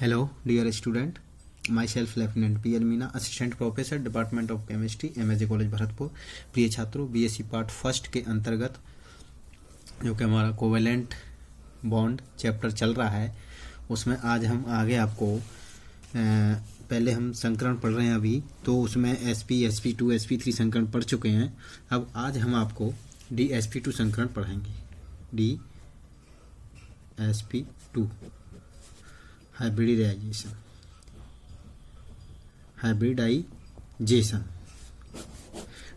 Hello, dear student. Myself Lieutenant P. L. Meena, Assistant Professor, Department of Chemistry, MSJ college Bharatpur. प्रिय छात्रों, BSc part first के अंतर्गत जो कि हमारा कोवेलेंट बॉन्ड चैप्टर चल रहा है, उसमें आज हम आगे आपको पहले हम संकरण पढ़ रहे हैं अभी, तो उसमें sp, sp2, sp3 संकरण पढ़ चुके हैं। अब आज हम आपको dsp2 संकरण पढ़ेंगे। dsp2 हाइब्रिडाइजेशन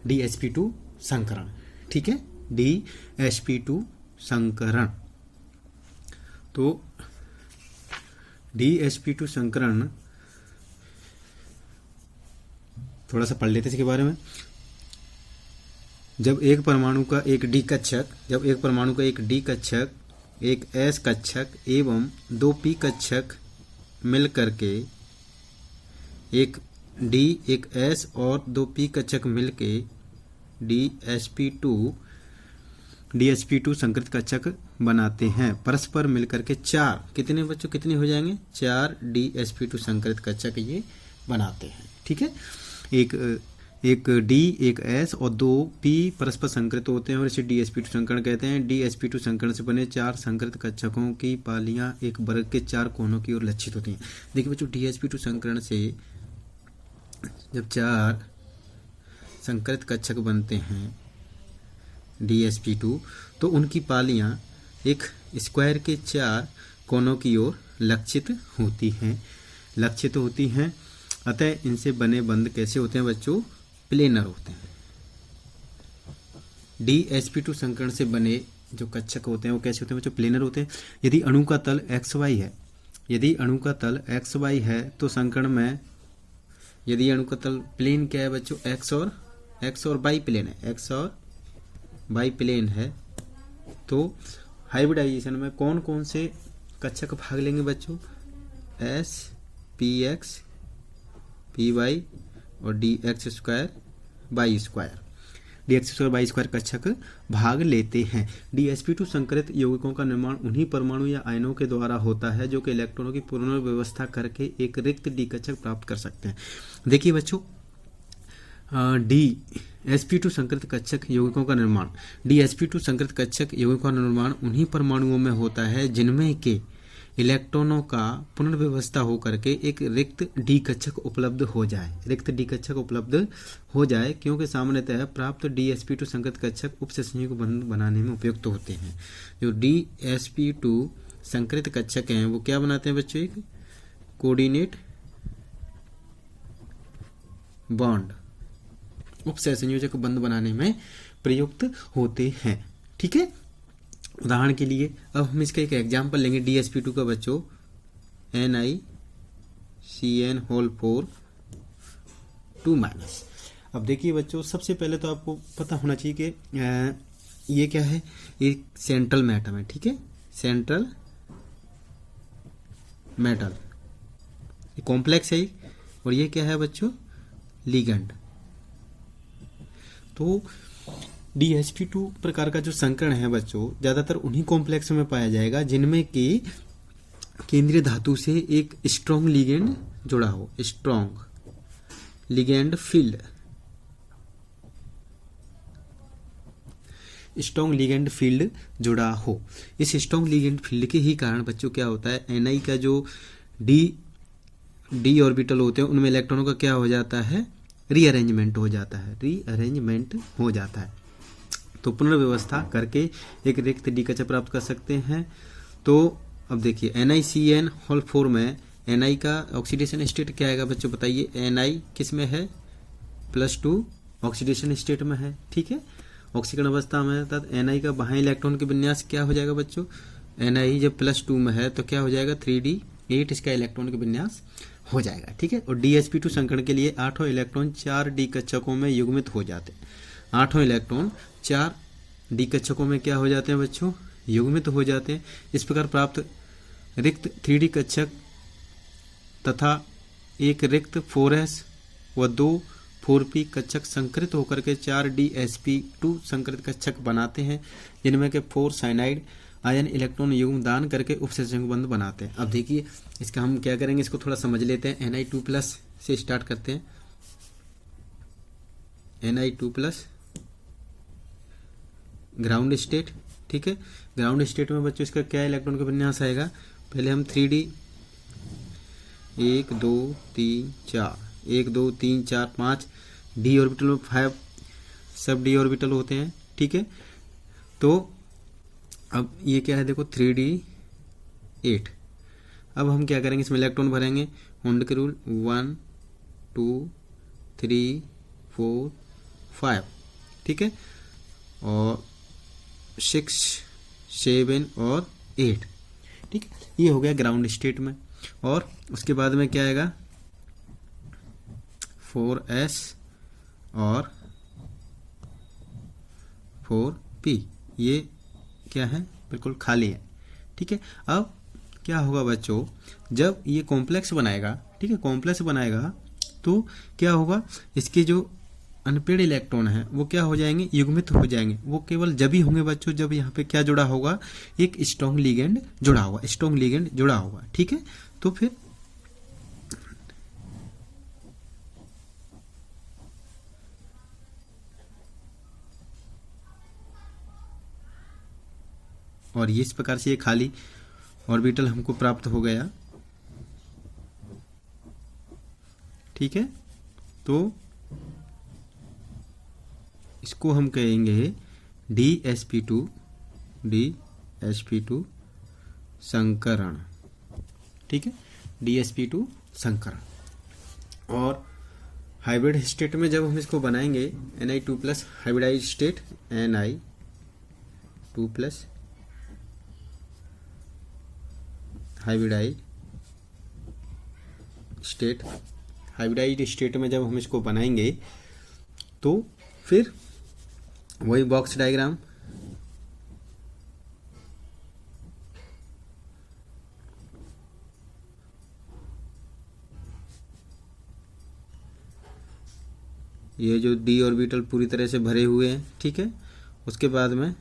dsp2 संकरण, ठीक है। dsp2 संकरण, तो dsp2 संकरण थोड़ा सा पढ़ लेते हैं इसके बारे में। जब एक परमाणु का एक डी कक्षक, एक एस कक्षक एवं दो पी कक्षक मिल करके एक डी, एक एस और दो पी कक्षक मिलके dsp2 संकृत कक्षक बनाते हैं। परस्पर मिलकर के चार, कितने बच्चों कितने हो जाएंगे? 4 dsp2 संकृत कक्षक ये बनाते हैं, ठीक है। एक डी, एक एस और दो पी परस्पर संकृत होते हैं और इसे dsp2 संकरण कहते हैं। dsp2 संकरण से बने 4 संकृत कक्षकों की पालियां एक वर्ग के 4 कोनों की ओर लक्षित होती हैं। देखिए बच्चों, dsp2 संकरण से जब 4 संकृत कक्षक बनते हैं dsp2, तो उनकी पालियां एक स्क्वायर के 4 कोनों की ओर लक्षित होती हैं। अतः इनसे बने बंध कैसे होते हैं बच्चों? प्लेनर होते हैं। dsp2 संकरण से बने जो कक्षक होते हैं वो कैसे होते हैं बच्चों? प्लेनर होते हैं। यदि अणु का तल xy है, तो संकरण में यदि अणु का तल प्लेन क्या है बच्चों? x और y प्लेन है, x और y प्लेन है, तो हाइब्रिडाइजेशन में कौन कौन से कक्षक भाग लेंगे बच्चों? s, px, py और dx स्क्वायर बाई स्क्वायर कक्षक भाग लेते हैं। dsp2 संकरित यौगिकों का निर्माण उन्हीं परमाणु या आयनों के द्वारा होता है जो कि इलेक्ट्रॉनों की पुनर्व्यवस्था करके एक रिक्त डी कक्षक प्राप्त कर सकते हैं। देखिए बच्चों, dsp2 संकरित कक्षक यौगिकों का निर्माण, dsp2 संकरित कक्षक यौगिकों का निर्माण उन्हीं परमाणुओं में होता है जिनमें के इलेक्ट्रॉनों का पुनर्व्यवस्था होकर के एक रिक्त डी कक्षक उपलब्ध हो जाए, क्योंकि सामान्यतः प्राप्त dsp2 संकरित कक्षक उपसंयोजक बंध बनाने में उपयुक्त होते हैं। जो dsp2 संकरित कक्षक हैं वो क्या बनाते हैं बच्चों? एक कोऑर्डिनेट बॉन्ड, उपसंयोजक बंध बनाने में प्रयुक्त होते हैं, ठीक है। उदाहरण के लिए अब हम इसका एक एग्जाम्पल लेंगे dsp2 का बच्चों, NiCN4 2-। अब देखिए बच्चों, सबसे पहले तो आपको पता होना चाहिए कि ये क्या है? ये सेंट्रल में एटम है, ठीक है। सेंट्रल मेटल, ये कॉम्प्लेक्स है, और ये क्या है बच्चों? लिगेंड। तो dsp2 प्रकार का जो संकरण है बच्चों, ज्यादातर उन्हीं कॉम्प्लेक्स में पाया जाएगा जिनमें कि केंद्रीय धातु से एक स्ट्रॉन्ग लिगेंड जुड़ा हो, स्ट्रॉन्ग लिगेंड फील्ड जुड़ा हो। इस स्ट्रॉन्ग लिगेंड फील्ड के ही कारण बच्चों क्या होता है? Ni का जो डी ऑर्बिटल होते हैं उनमें इलेक्ट्रॉनों का क्या हो जाता है? रीअरेंजमेंट हो जाता है। तो पुनर्व्यवस्था करके एक रिक्त डी कक्षक प्राप्त कर सकते हैं। तो अब देखिए NiCN4 में Ni का ऑक्सीडेशन स्टेट क्या आएगा बच्चों? बताइए। Ni किस में है? +2 ऑक्सीडेशन स्टेट में है, ठीक है, ऑक्सीकरण अवस्था में है। तब Ni का बाह्य इलेक्ट्रॉन के विन्यास क्या हो जाएगा बच्चों? Ni जब +2 में है तो क्या हो जाएगा? 3d8 इसका इलेक्ट्रॉन का विन्यास हो जाएगा, ठीक है। और dsp2 संकरण के लिए 8 इलेक्ट्रॉन 4 डी कक्षकों में युग्मित हो जाते हैं। 8 इलेक्ट्रॉन 4 डी कक्षकों में क्या हो जाते हैं बच्चों? युग्मित हो जाते हैं। इस प्रकार प्राप्त रिक्त 3d कक्षक तथा एक रिक्त 4s व 2 4p कक्षक संकरित होकर के 4 dsp2 संकरित कक्षक बनाते हैं, जिनमें के 4 साइनाइड आयन इलेक्ट्रॉन युग्म दान करके उपसंयोजक बंध बनाते हैं। अब देखिए इसका हम क्या करेंगे, इसको थोड़ा समझ लेते हैं। Na2+ से स्टार्ट करते हैं। Na2+ ग्राउंड स्टेट, ठीक है। ग्राउंड स्टेट में बच्चों इसका क्या इलेक्ट्रॉन का विन्यास आएगा, पहले हम 3D 1 2 3 4 1 2 3 4 5 डी ऑर्बिटल में 5 सब डी ऑर्बिटल होते हैं, ठीक है। तो अब ये क्या है देखो 3D 8। अब हम क्या करेंगे, इसमें इलेक्ट्रॉन भरेंगे हुंड के रूल 1 2 3 4 5, ठीक है, और 6 7 और 8, ठीक है। ये हो गया ग्राउंड स्टेट में। और उसके बाद में क्या आएगा 4s और 4p, ये क्या है बिल्कुल खाली है, ठीक है। अब क्या होगा बच्चों, जब ये कॉम्प्लेक्स बनाएगा, ठीक है, कॉम्प्लेक्स बनाएगा तो क्या होगा, इसके जो अनपेड इलेक्ट्रॉन है वो क्या हो जाएंगे, युग्मित हो जाएंगे। वो केवल जब ही होंगे बच्चों जब यहाँ पे क्या जुड़ा होगा, एक स्ट्रॉन्ग लिगेंड जुड़ा होगा, स्ट्रॉन्ग लिगेंड जुड़ा होगा, ठीक है। तो फिर और ये इस प्रकार से ये खाली ऑर्बिटल हमको प्राप्त हो गया, ठीक है। तो इसको हम कहेंगे DsP2 संकरण, ठीक है, DsP2 संकरण। और हाइब्रिड स्टेट में जब हम इसको बनाएंगे Na2+ hybridise state Na2+ hybridise state में जब हम इसको बनाएंगे तो फिर वही बॉक्स डायग्राम, ये जो डी ऑर्बिटल पूरी तरह से भरे हुए हैं, ठीक है। उसके बाद में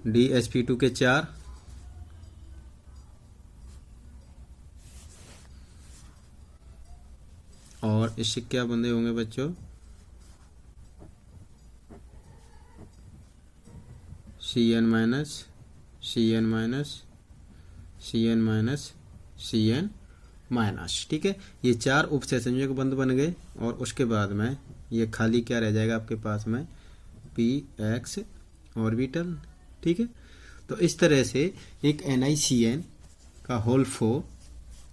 DsP2 के 4 और इससे क्या बंधे होंगे बच्चों, Cn माइनस, ठीक है। ये 4 उपसंयोजक बंध बन गए। और उसके बाद में ये खाली क्या रह जाएगा आपके पास में, px ऑर्बिटल, ठीक है। तो इस तरह से एक NiCN का होल 4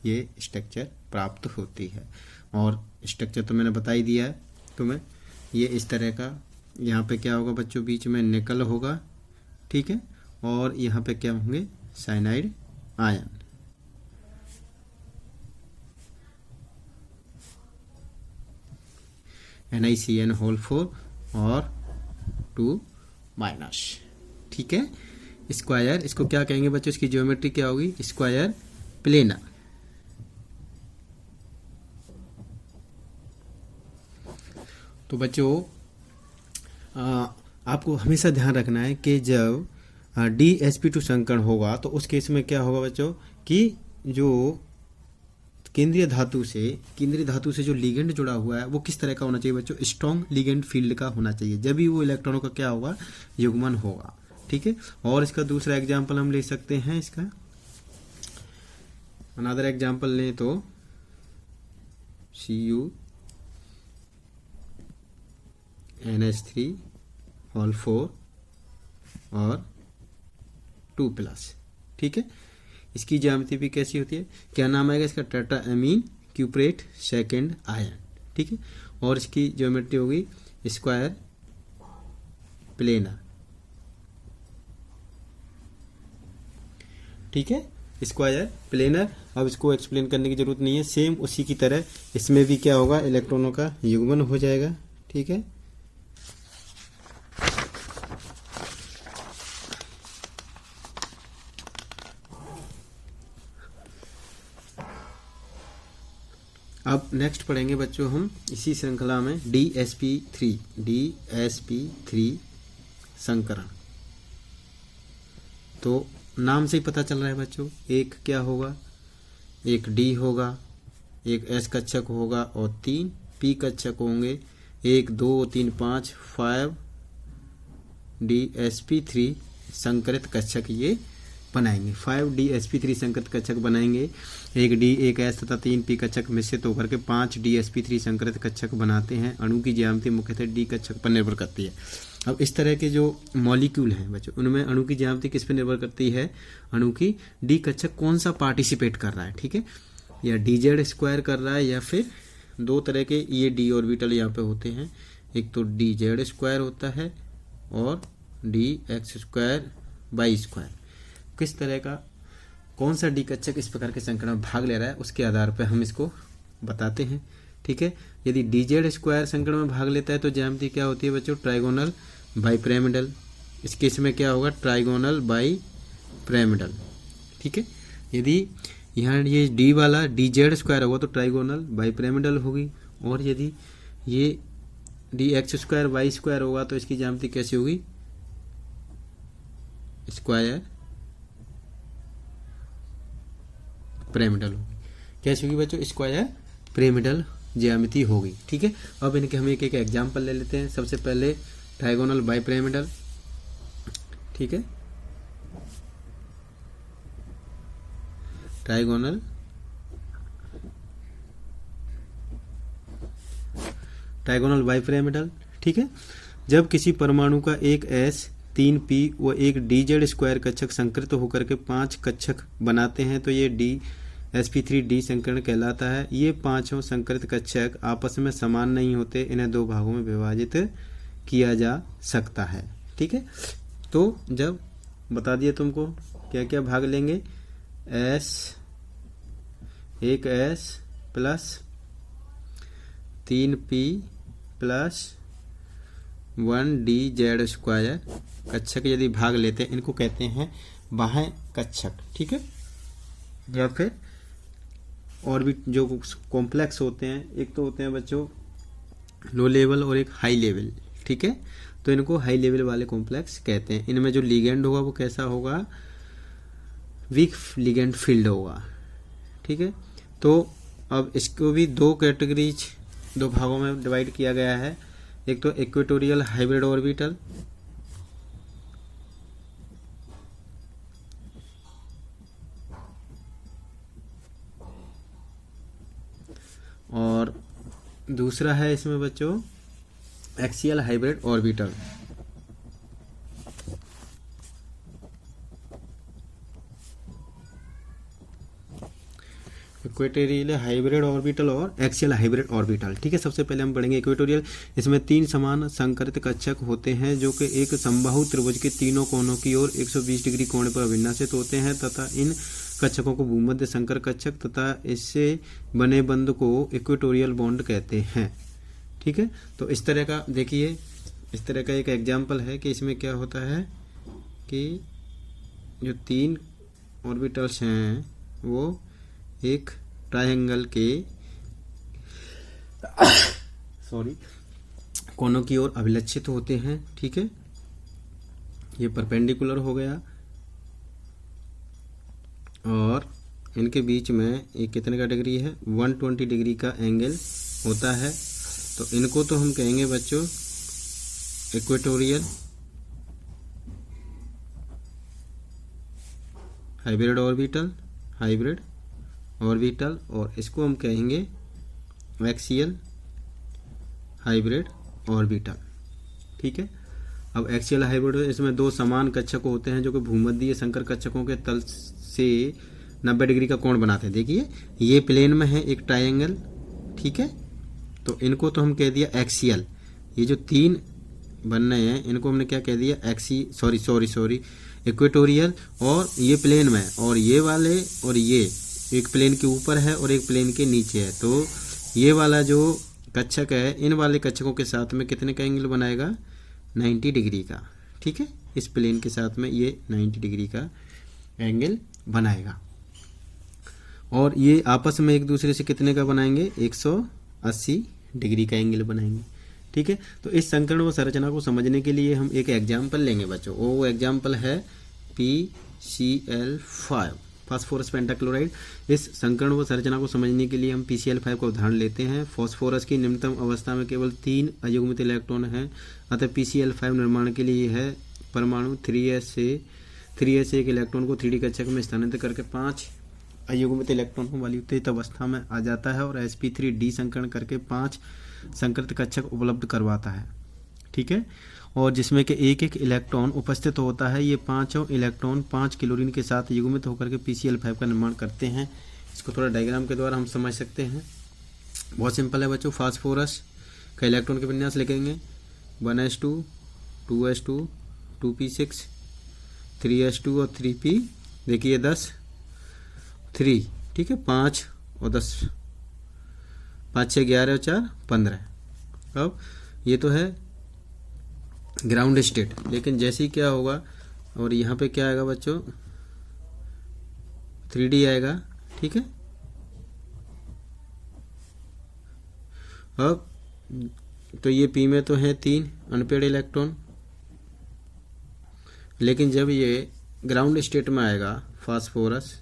ये स्ट्रक्चर प्राप्त होती है। और स्ट्रक्चर तो मैंने बता ही दिया है तुम्हें, ये इस तरह का, यहाँ पे क्या होगा बच्चों, बीच में निकल होगा, ठीक है। और यहाँ पे क्या होंगे, साइनाइड आयन, NiCN होल 4 और 2 माइनस, ठीक है। स्क्वायर, इसको क्या कहेंगे बच्चों, इसकी ज्योमेट्री क्या होगी, स्क्वायर प्लेनर। तो बच्चों आपको हमेशा ध्यान रखना है कि जब DsP2 संकरण होगा तो उस केस में क्या होगा बच्चों, कि जो केंद्रीय धातु से जो लिगेंड जुड़ा हुआ है वो किस तरह का होना चाहिए बच्चों, स्ट्रॉन्ग लिगेंड फील्ड का होना चाहिए, जब भी वो इलेक्ट्रॉनों का क्या होगा, युग्मन होगा, ठीक है। और इसका दूसरा एग्जाम्पल हम ले सकते हैं, इसका अनदर एग्जाम्पल लें तो CuNH3 होल 4 और 2+, ठीक है। इसकी ज्यामिति भी कैसी होती है, क्या नाम आएगा इसका, टाटा एमीन क्यूप्रेट सेकेंड आयन, ठीक है। और इसकी ज्योमेट्री होगी स्क्वायर प्लेनर, ठीक है, स्क्वायर प्लेनर। अब इसको एक्सप्लेन करने की जरूरत नहीं है, सेम उसी की तरह इसमें भी क्या होगा, इलेक्ट्रॉनों का युग्मन हो जाएगा, ठीक है। अब नेक्स्ट पढ़ेंगे बच्चों हम इसी श्रृंखला में DsP3 संकरण। तो नाम से ही पता चल रहा है बच्चों, एक क्या होगा, एक डी होगा, एक एस कक्षक होगा और 3 पी कक्षक होंगे। 1 2 3 5 5 DsP3 संकरित कक्षक ये बनाएंगे। 5 DsP3 संकरित कक्षक बनाएंगे। एक डी, एक एस तथा 3 पी कक्षक मिश्रित होकर के 5 DsP3 संकरित कक्षक बनाते हैं। अणु की ज्यामिति मुख्यतः डी कक्षक पर निर्भर करती है। अब इस तरह के जो मॉलिक्यूल हैं बच्चों, उनमें अणु की ज्यामिति किस पर निर्भर करती है, अणु की डी कक्षक कौन सा पार्टिसिपेट कर रहा है, ठीक है, या DZ स्क्वायर कर रहा है या फिर दो तरह के ये डी ऑर्बिटल यहाँ पे होते हैं, एक तो DZ स्क्वायर होता है और DX स्क्वायर बाई स्क्वायर। किस तरह का कौन सा डी कक्षक इस प्रकार के संकरण में भाग ले रहा है उसके आधार पर हम इसको बताते हैं, ठीक है। यदि DZ स्क्वायर संकरण में भाग लेता है तो ज्यामिति क्या होती है बच्चों, ट्राइगोनल बाई पिरामिडल। इस केस में क्या होगा, ट्राइगोनल बाई पिरामिडल, ठीक है। यदि यहाँ ये डी वाला DZ स्क्वायर होगा तो ट्राइगोनल बाई पिरामिडल होगी, और यदि ये DX स्क्वायर बाई स्क्वायर होगा तो इसकी ज्यामिति कैसी होगी, स्क्वायर पिरामिडल होगी। कैसी होगी बच्चों, स्क्वायर पिरामिडल ज्यामिति होगी, ठीक है। अब इनके हम एक एक एग्जाम्पल ले लेते हैं। सबसे पहले ट्राइगोनल बाई पिरामिडल, ठीक है, ट्राइगोनल बाई पिरामिडल, ठीक है। जब किसी परमाणु का एक S 3 P व एक DZ स्क्वायर कक्षक संकरित होकर के 5 कक्षक बनाते हैं तो ये DsP3D संकरण कहलाता है। ये पांचों संकरित कक्षक आपस में समान नहीं होते, इन्हें दो भागों में विभाजित किया जा सकता है, ठीक है। तो जब बता दिए तुमको क्या क्या भाग लेंगे, एक S plus 3P plus 1 DZ square कक्षक यदि भाग लेते हैं, इनको कहते हैं बाह्य कक्षक, ठीक है। या फिर और भी जो कॉम्प्लेक्स होते हैं, एक तो होते हैं बच्चों लो लेवल और एक हाई लेवल, ठीक है। तो इनको हाई लेवल वाले कॉम्प्लेक्स कहते हैं। इनमें जो लिगेंड होगा वो कैसा होगा, वीक लिगेंड फील्ड होगा, ठीक है। तो अब इसको भी दो कैटेगरीज, दो भागों में डिवाइड किया गया है। एक तो इक्वेटोरियल हाइब्रिड ऑर्बिटल, और दूसरा है इसमें बच्चों axial hybrid orbital. Equatorial hybrid orbital और एक्सियल हाइब्रिड ऑर्बिटल, ठीक है। सबसे पहले हम पढ़ेंगे इक्वेटोरियल। इसमें 3 समान संकरित कक्षक होते हैं जो कि एक समबाहु त्रिभुज के तीनों कोनों की ओर 120 डिग्री कोण पर अविन्यासित होते हैं तथा इन कक्षकों को भूमध्य संकर कक्षक तथा इससे बने बंध को इक्वेटोरियल बॉन्ड कहते हैं, ठीक है। तो इस तरह का देखिए, इस तरह का एक एग्जाम्पल है कि इसमें क्या होता है कि जो 3 ऑर्बिटल्स हैं वो एक ट्रायंगल के कोनों की ओर अभिलक्षित होते हैं, ठीक है। ये परपेंडिकुलर हो गया और इनके बीच में एक कितने का डिग्री है, 120 डिग्री का एंगल होता है। तो इनको तो हम कहेंगे बच्चों इक्वेटोरियल हाइब्रिड ऑर्बिटल, और इसको हम कहेंगे एक्सियल हाइब्रिड ऑर्बिटल, ठीक है। अब एक्सियल हाइब्रिड, इसमें 2 समान कक्षक होते हैं जो कि भूमध्यीय संकर कक्षकों के तल से 90 डिग्री का कोण बनाते हैं। देखिए ये प्लेन में है एक ट्रायंगल, ठीक है। तो इनको तो हम कह दिया एक्सियल। ये जो 3 बन रहे हैं इनको हमने क्या कह दिया, इक्वेटोरियल, और ये प्लेन में, और ये वाले और ये एक प्लेन के ऊपर है और एक प्लेन के नीचे है। तो ये वाला जो कक्षक है इन वाले कक्षकों के साथ में कितने का एंगल बनाएगा, 90 डिग्री का, ठीक है। इस प्लेन के साथ में ये 90 डिग्री का एंगल बनाएगा और ये आपस में एक दूसरे से कितने का बनाएंगे, 180 डिग्री का एंगल बनाएंगे, ठीक है। तो इस संकर्ण व संरचना को समझने के लिए हम एक एग्जाम्पल लेंगे बच्चों। वो एग्जाम्पल है P PCl5 फास्फोरस पेंटाक्लोराइड। इस संकरण व संरचना को समझने के लिए हम PCl5 का उदाहरण लेते हैं। फास्फोरस की निम्नतम अवस्था में केवल 3 अयुग्मित इलेक्ट्रॉन हैं, अतः PCl5 निर्माण के लिए यह परमाणु 3s से एक इलेक्ट्रॉन को 3d कक्षक में स्थानांतरित करके 5 अयुग्मित इलेक्ट्रॉनों वाली उत्तेजित अवस्था में आ जाता है और sp3d संकरण करके 5 संकृत कक्षक उपलब्ध करवाता है। ठीक है, और जिसमें कि एक एक इलेक्ट्रॉन उपस्थित होता है। ये पांचों इलेक्ट्रॉन 5 क्लोरीन के साथ युग्मित होकर के PCl5 का निर्माण करते हैं। इसको थोड़ा डायग्राम के द्वारा हम समझ सकते हैं। बहुत सिंपल है बच्चों। फास्फोरस का इलेक्ट्रॉन के विन्यास लिखेंगे 1s2 2s2 2p6 3s2 और 3p, देखिए 10 3, ठीक है, 5 और 10, 5 6 11 और 4 15। अब ये तो है ग्राउंड स्टेट, लेकिन जैसे ही क्या होगा और यहाँ पे क्या आएगा बच्चों 3d आएगा। ठीक है, अब तो ये p में तो है 3 अनपेड इलेक्ट्रॉन, लेकिन जब ये ग्राउंड स्टेट में आएगा फास्फोरस,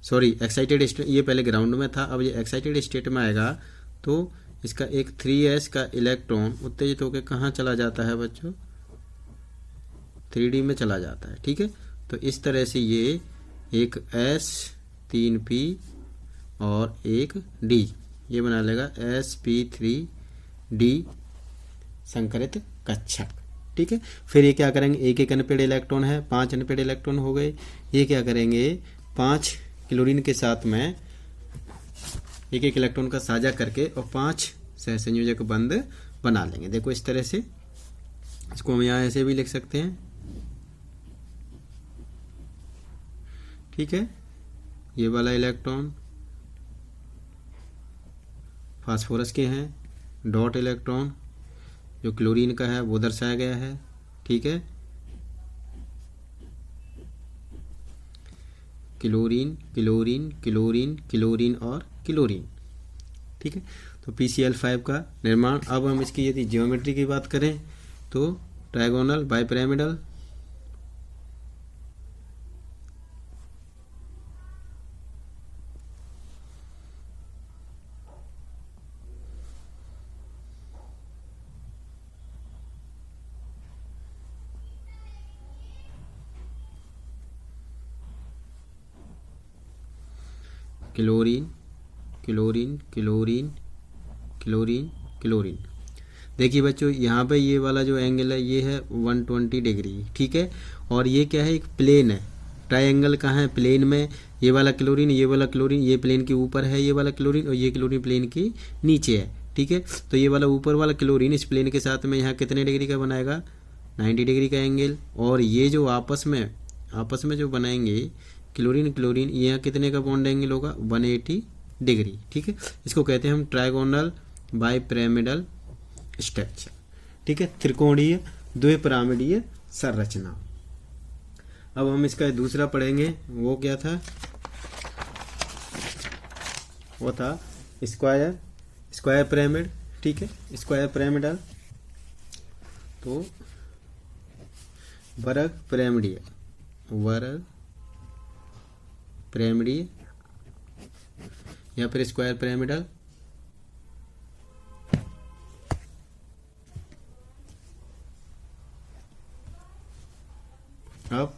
सॉरी एक्साइटेड स्टेट, ये पहले ग्राउंड में था, अब ये एक्साइटेड स्टेट में आएगा तो इसका एक 3s का इलेक्ट्रॉन उत्तेजित होकर कहाँ चला जाता है बच्चों 3d में चला जाता है। ठीक है, तो इस तरह से ये एक s 3p और एक d, ये बना लेगा sp3d संकरित कक्षक। ठीक है, फिर ये क्या करेंगे, एक एक अनपेड इलेक्ट्रॉन है, 5 अनपेड इलेक्ट्रॉन हो गए। ये क्या करेंगे 5 क्लोरीन के साथ में एक एक इलेक्ट्रॉन का साझा करके और 5 सहसंयोजक बंध बना लेंगे। देखो इस तरह से, इसको हम यहाँ ऐसे भी लिख सकते हैं। ठीक है, ये वाला इलेक्ट्रॉन फास्फोरस के हैं, डॉट इलेक्ट्रॉन जो क्लोरीन का है वो दर्शाया गया है। ठीक है, क्लोरीन क्लोरीन क्लोरीन क्लोरीन और क्लोरीन। ठीक है, तो PCl5 का निर्माण। अब हम इसकी यदि ज्योमेट्री की बात करें तो trigonal bipyramidal, chlorine chlorine chlorine chlorine chlorine. देखिए बच्चों यहाँ पे ये वाला जो एंगल है ये है 120 डिग्री। ठीक है, और ये क्या है, एक प्लेन है। ट्रायंगल कहाँ है, प्लेन में। ये वाला क्लोरीन, ये वाला क्लोरीन, ये प्लेन के ऊपर है ये वाला क्लोरीन, और ये क्लोरीन प्लेन के नीचे है। ठीक है, तो ये वाला ऊपर वाला क्लोरीन इस प्लेन के साथ में यहाँ कितने डिग्री का बनाएगा 90 डिग्री का एंगल, और ये जो आपस में जो बनाएंगे क्लोरीन क्लोरीन, यहाँ कितने का बॉन्ड एंगल होगा 180 डिग्री। ठीक है, इसको कहते हैं हम ट्रायगोनल बाइपिरामिडल स्ट्रक्चर। ठीक है, त्रिकोणीय द्विपिरामिडीय संरचना। अब हम इसका दूसरा पढ़ेंगे, वो क्या था, वो था स्क्वायर पिरामिड। ठीक है, स्क्वायर पिरामिडल, तो वर्ग पिरामिडीय या फिर स्क्वायर पिरामिडल। अब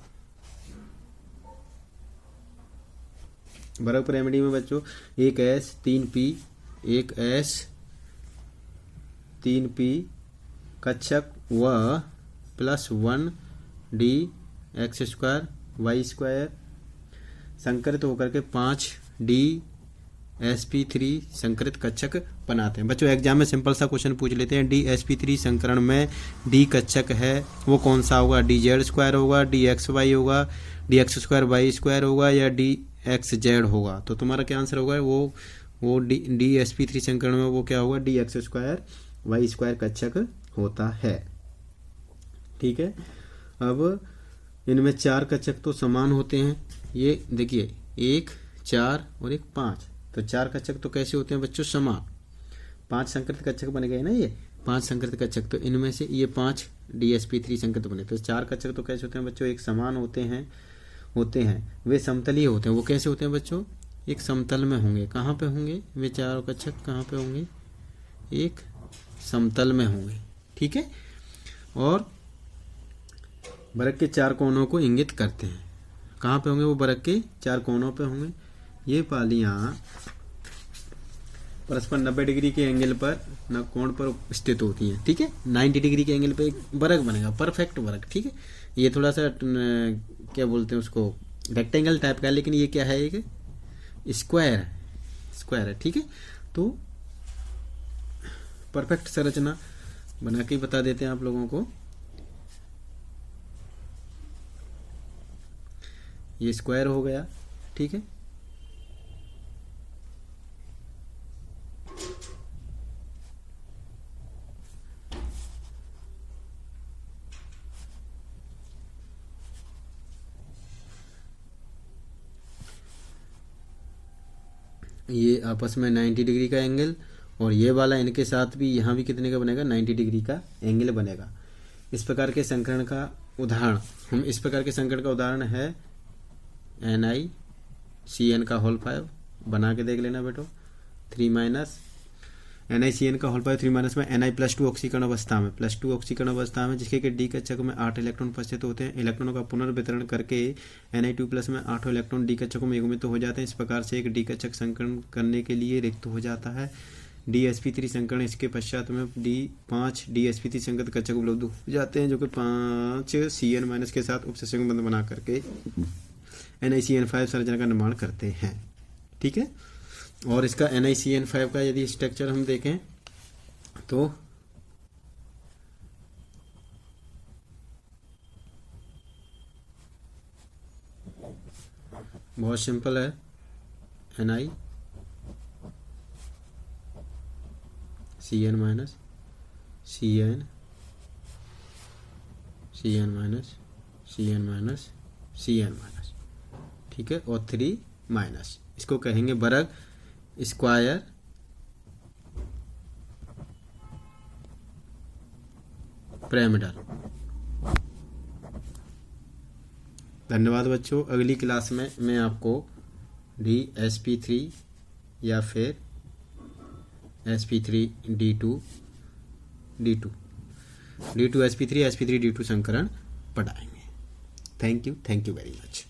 वर्ग पिरामिड में बच्चों एक S 3P, एक S 3P कक्षक व +1D x square y square संकरित होकर के 5D sp3 संकरित कक्षक बनाते हैं। बच्चों एग्जाम में सिंपल सा क्वेश्चन पूछ लेते हैं, डी sp3 संकरण में डी कक्षक है वो कौन सा होगा, dz स्क्वायर होगा, dxy होगा, dx स्क्वायर y स्क्वायर होगा या dxz होगा। तो तुम्हारा क्या आंसर होगा, वो डी sp3 संकरण में वो क्या होगा, dx स्क्वायर y स्क्वायर कक्षक होता है। ठीक है, अब इनमें 4 कक्षक तो समान होते हैं। ये देखिए 1 4 और 1 5, तो 4 कक्षक तो कैसे होते हैं बच्चों, समान। 5 संकृत कक्षक बन गए ना, ये 5 संकृत कक्षक, तो इनमें से ये 5 dsp3 संकृत बने, तो 4 कक्षक तो कैसे होते हैं बच्चों, एक समान होते हैं होते हैं वे समतलीय होते हैं। वो कैसे होते हैं बच्चों? एक समतल में होंगे। कहाँ पे होंगे वे चारों कक्षक? कहाँ पे होंगे? एक समतल में होंगे, ठीक है। और वृत्त के चार कोनों को इंगित करते हैं। कहाँ पे होंगे वो? वृत्त के चार कोनों पे होंगे। ये पालियां परस्पर 90 डिग्री के एंगल पर न कोण पर स्थित होती हैं, ठीक है। 90 डिग्री के एंगल पे एक वृत्त बनेगा, परफेक्ट वृत्त, ठीक है। ये थोड़ा सा क्या बोलते हैं उसको, रेक्टेंगल टाइप का है, लेकिन ये क्या है? एक स्क्वायर है, स्क्वायर है, ठीक है। तो परफेक्ट संरचना बना के बता देते हैं आप लोगों को। ये स्क्वायर हो गया, ठीक है। ये आपस में 90 डिग्री का एंगल, और ये वाला इनके साथ भी यहाँ भी कितने का बनेगा? 90 डिग्री का एंगल बनेगा। इस प्रकार के संकरण का उदाहरण, हम इस प्रकार के संकरण का उदाहरण है NiCN का होल 5। बना के देख लेना बेटो। 3 माइनस NiCN का होल 5 3 माइनस में Ni+2 ऑक्सीकरण अवस्था में, +2 ऑक्सीकरण अवस्था में, जिसके कि डी कक्षक में 8 इलेक्ट्रॉन उपस्थित होते हैं। इलेक्ट्रॉनों का पुनर्वितरण करके Ni2+ में 8 इलेक्ट्रॉन डी कक्षकों में युग्मित हो जाते हैं। इस प्रकार से एक डी कक्षक संकरण करने के लिए रिक्त हो जाता है। DsP3 संकरण, इसके पश्चात में 5 DsP3 संगत कक्षक उपलब्ध हो जाते हैं, जो कि 5 Cn- के साथ उपसंयोग बंध बना करके NiCN5 संरचना का निर्माण करते हैं, ठीक है। और इसका NiCN5 का यदि स्ट्रक्चर हम देखें तो बहुत सिंपल है। NiCN- CN-, ठीक है। और 3-, इसको कहेंगे वर्ग स्क्वायर पिरामिडल। धन्यवाद बच्चों। अगली क्लास में मैं आपको DsP3 या फिर sp3d2 sp3 d2 संकरण पढ़ाएंगे। Thank you very much.